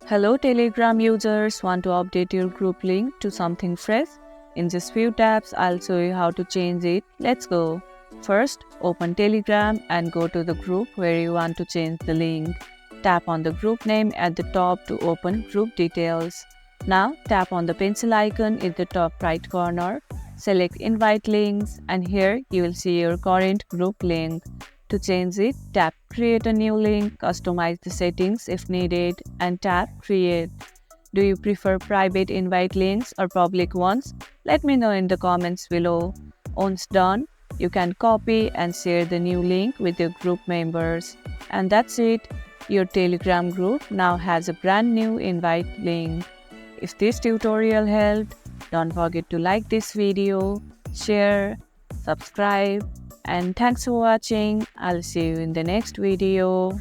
Hello Telegram users, want to update your group link to something fresh? In just few taps, I'll show you how to change it. Let's go. First, open Telegram and go to the group where you want to change the link. Tap on the group name at the top to open group details. Now, tap on the pencil icon in the top right corner. Select invite links and here you will see your current group link. To change it, tap create a new link, customize the settings if needed and tap create. Do you prefer private invite links or public ones? Let me know in the comments below. Once done, you can copy and share the new link with your group members. And that's it. Your Telegram group now has a brand new invite link. If this tutorial helped, don't forget to like this video, share, subscribe, and thanks for watching. I'll see you in the next video.